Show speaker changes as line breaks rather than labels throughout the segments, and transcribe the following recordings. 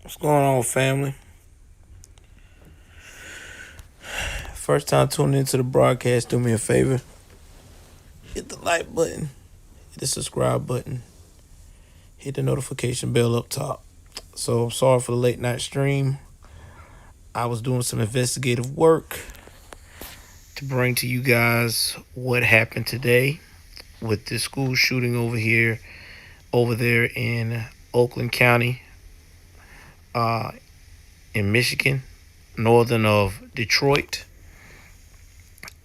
What's going on, family? First time tuning into the broadcast, do me a favor. Hit the like button, hit the subscribe button, hit the notification bell up top. So I'm sorry for the late night stream. I was doing some investigative work to bring to you guys what happened today with the school shooting over there in Oakland County, uh, in Michigan, northern of Detroit.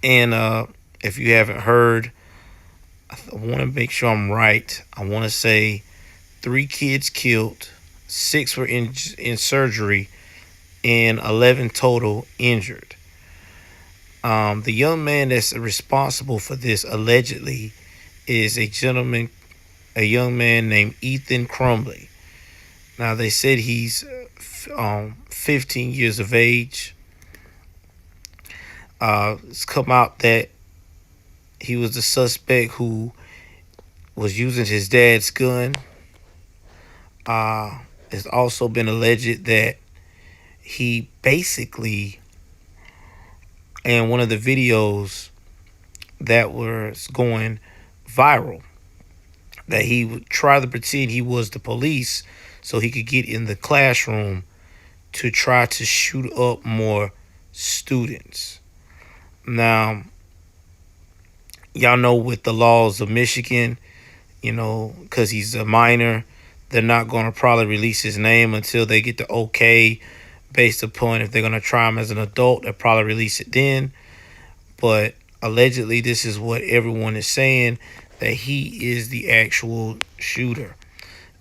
And if you haven't heard, I want to make sure I'm right. I want to say 3 kids killed, 6 were in surgery, and 11 total injured. The young man that's responsible for this allegedly is a young man named Ethan Crumley. Now they said he's 15 years of age. It's come out that he was the suspect who was using his dad's gun. It's also been alleged that he basically, in one of the videos that was going viral, that he would try to pretend he was the police so he could get in the classroom to try to shoot up more students. Now, y'all know with the laws of Michigan, because he's a minor, they're not going to probably release his name until they get the okay based upon if they're going to try him as an adult. They'll probably release it then. But allegedly, this is what everyone is saying, that he is the actual shooter.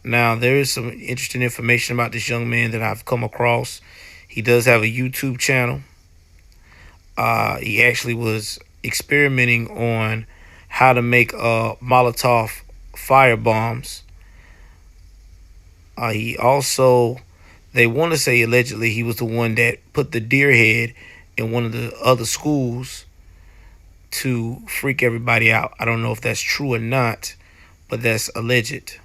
Now, there is some interesting information about this young man that I've come across. He does have a YouTube channel. He actually was experimenting on how to make Molotov firebombs. He also, they want to say allegedly he was the one that put the deer head in one of the other schools to freak everybody out. I don't know if that's true or not, but that's alleged.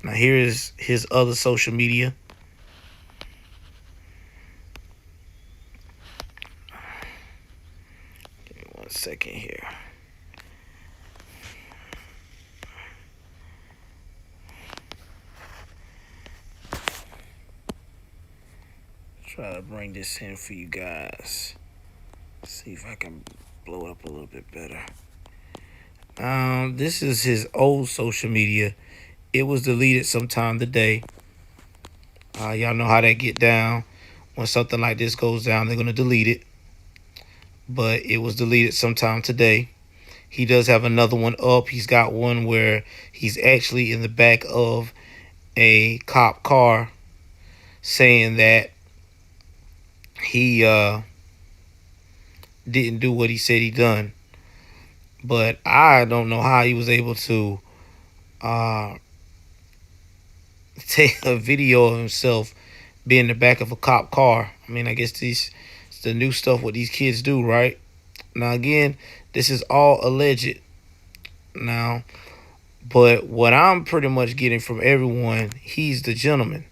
Now here is his other social media. Give me 1 second here. Try to bring this in for you guys. See if I can blow it up a little bit better. This is his old social media. It was deleted sometime today. Y'all know how that get down. When something like this goes down, they're gonna delete it. But it was deleted sometime today. He does have another one up. He's got one where he's actually in the back of a cop car saying that he didn't do what he said he done. But I don't know how he was able to take a video of himself being in the back of a cop car. I mean, I guess it's the new stuff what these kids do, right? Now, again, this is all alleged now. But what I'm pretty much getting from everyone, he's the gentleman.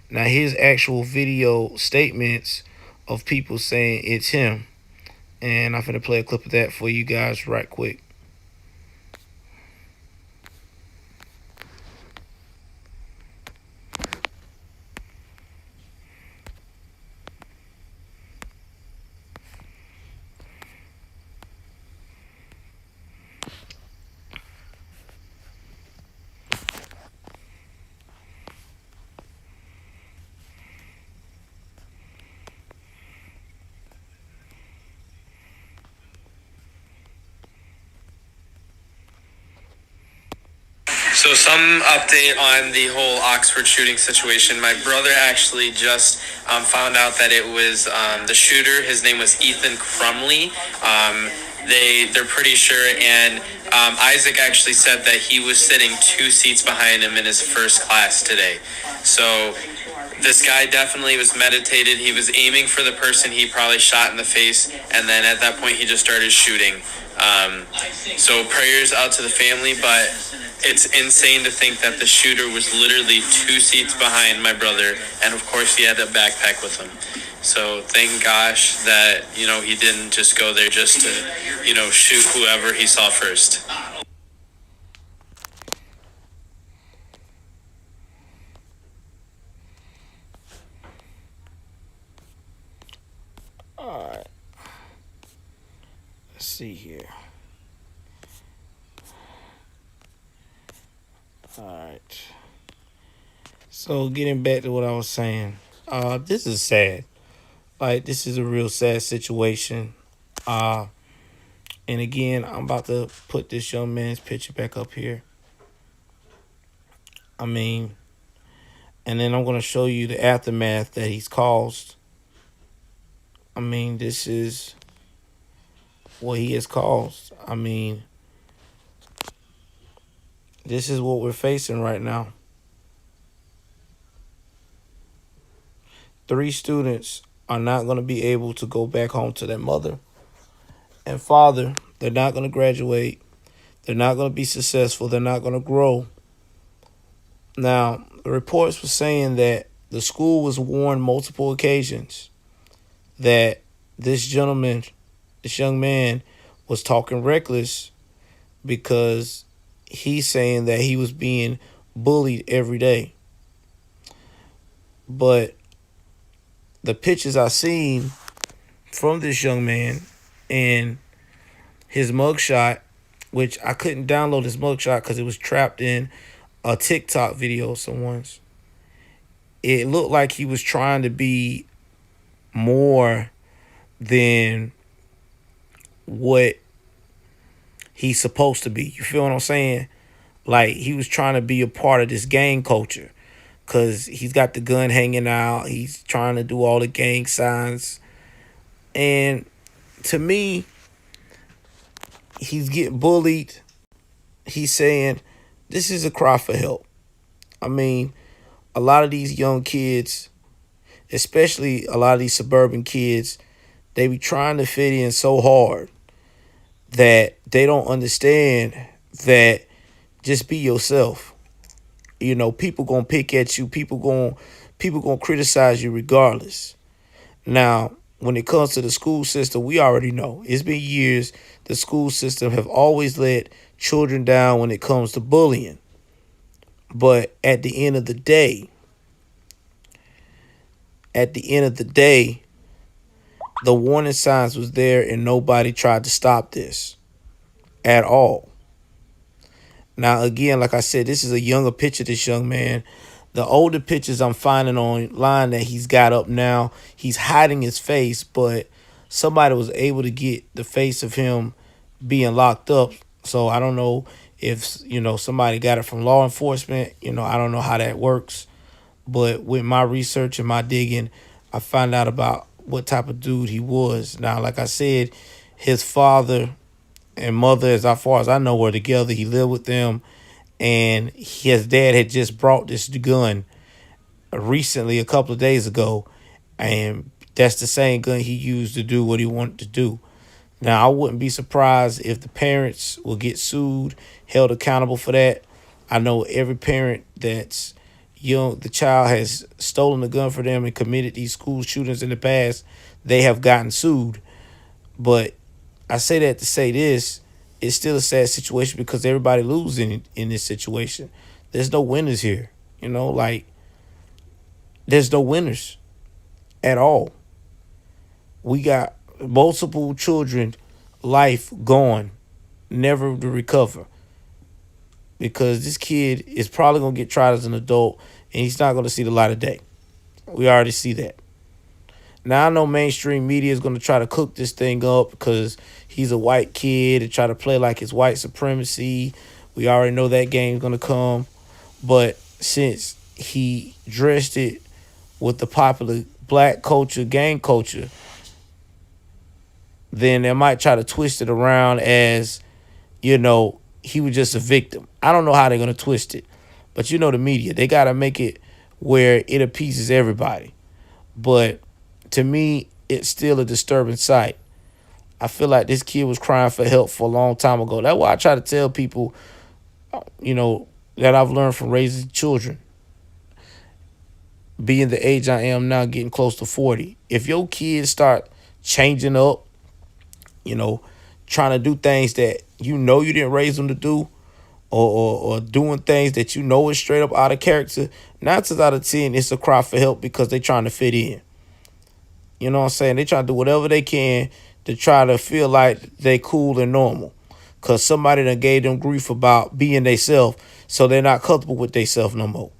Now, his actual video statements of people saying it's him. And I'm going to play a clip of that for you guys right quick.
So some update on the whole Oxford shooting situation. My brother actually just found out that it was the shooter. His name was Ethan Crumley. They're pretty sure, and Isaac actually said that he was sitting 2 seats behind him in his first class today. So this guy definitely was meditated. He was aiming for the person he probably shot in the face, and then at that point he just started shooting. So prayers out to the family, but it's insane to think that the shooter was literally 2 seats behind my brother, and of course he had a backpack with him. So thank gosh that, he didn't just go there just to, shoot whoever he saw first.
All right. Let's see here. All right. So getting back to what I was saying, this is sad. Like, this is a real sad situation. And again, I'm about to put this young man's picture back up here. I mean, and then I'm going to show you the aftermath that he's caused. I mean, this is what he has caused. I mean, this is what we're facing right now. 3 students are not going to be able to go back home to their mother and father. They're not going to graduate. They're not going to be successful. They're not going to grow. Now, the reports were saying that the school was warned multiple occasions that this young man, was talking reckless because he's saying that he was being bullied every day. But the pictures I seen from this young man and his mugshot, which I couldn't download his mugshot because it was trapped in a TikTok video of someone's. It looked like he was trying to be more than what he's supposed to be. You feel what I'm saying? Like, he was trying to be a part of this gang culture because he's got the gun hanging out. He's trying to do all the gang signs. And to me, he's getting bullied. He's saying, this is a cry for help. I mean, a lot of these young kids, especially a lot of these suburban kids, they be trying to fit in so hard that they don't understand that just be yourself. People gonna pick at you. People gonna criticize you regardless. Now, when it comes to the school system, we already know. It's been years. The school system have always let children down when it comes to bullying. But at the end of the day, the warning signs was there and nobody tried to stop this at all. Now, again, like I said, this is a younger picture of this young man. The older pictures I'm finding online that he's got up now, he's hiding his face, but somebody was able to get the face of him being locked up. So I don't know if, somebody got it from law enforcement. I don't know how that works. But with my research and my digging, I found out about what type of dude he was. Now, like I said, his father and mother, as far as I know, were together. He lived with them. And his dad had just brought this gun recently, a couple of days ago. And that's the same gun he used to do what he wanted to do. Now, I wouldn't be surprised if the parents will get sued, held accountable for that. I know every parent that's young, the child has stolen a gun for them and committed these school shootings in the past, they have gotten sued. But I say that to say this, it's still a sad situation because everybody loses in this situation. There's no winners here. There's no winners at all. We got multiple children, life gone, never to recover. Because this kid is probably going to get tried as an adult and he's not going to see the light of day. We already see that. Now, I know mainstream media is going to try to cook this thing up because he's a white kid and try to play like it's white supremacy. We already know that game's going to come. But since he dressed it with the popular black culture, gang culture, then they might try to twist it around as, he was just a victim. I don't know how they're going to twist it. But the media, they got to make it where it appeases everybody. But to me, it's still a disturbing sight. I feel like this kid was crying for help for a long time ago. That's why I try to tell people, that I've learned from raising children. Being the age I am now, getting close to 40. If your kids start changing up, trying to do things that you didn't raise them to do, or doing things that is straight up out of character, 9 times out of 10, it's a cry for help because they trying to fit in. You know what I'm saying? They trying to do whatever they can to try to feel like they cool and normal. Because somebody done gave them grief about being they self, so they're not comfortable with they self no more.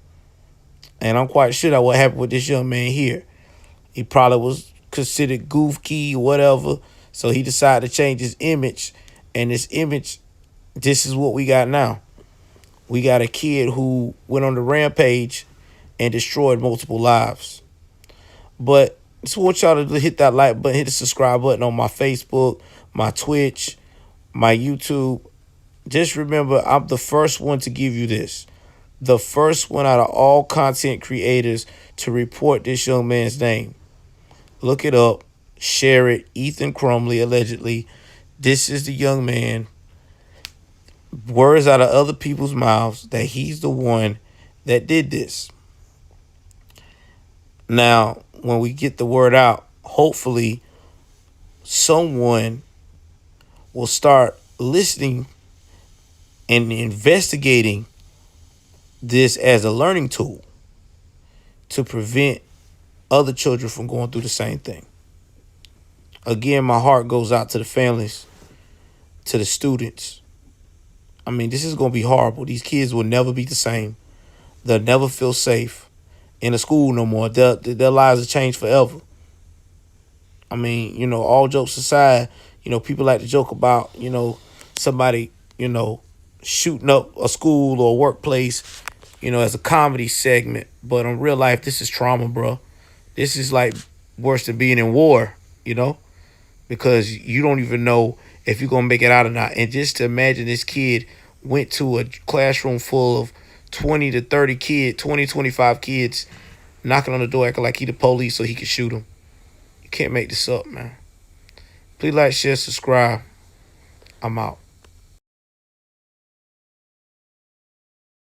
And I'm quite sure that what happened with this young man here. He probably was considered goofy or whatever, so he decided to change his image. And this image, this is what we got now. We got a kid who went on the rampage and destroyed multiple lives. But I just want y'all to hit that like button, hit the subscribe button on my Facebook, my Twitch, my YouTube. Just remember, I'm the first one to give you this. The first one out of all content creators to report this young man's name. Look it up. Share it. Ethan Crumley, allegedly. This is the young man. Words out of other people's mouths that he's the one that did this. Now, when we get the word out, hopefully someone will start listening and investigating this as a learning tool to prevent other children from going through the same thing. Again, my heart goes out to the families, to the students. I mean, this is going to be horrible. These kids will never be the same. They'll never feel safe in a school no more. Their lives will change forever. I mean, all jokes aside, people like to joke about, somebody, shooting up a school or a workplace, as a comedy segment. But in real life, this is trauma, bro. This is like worse than being in war, because you don't even know if you're going to make it out or not. And just to imagine this kid went to a classroom full of 20 to 30 kids, 20, 25 kids, knocking on the door acting like he the police so he could shoot them. You can't make this up, man. Please like, share, subscribe. I'm out.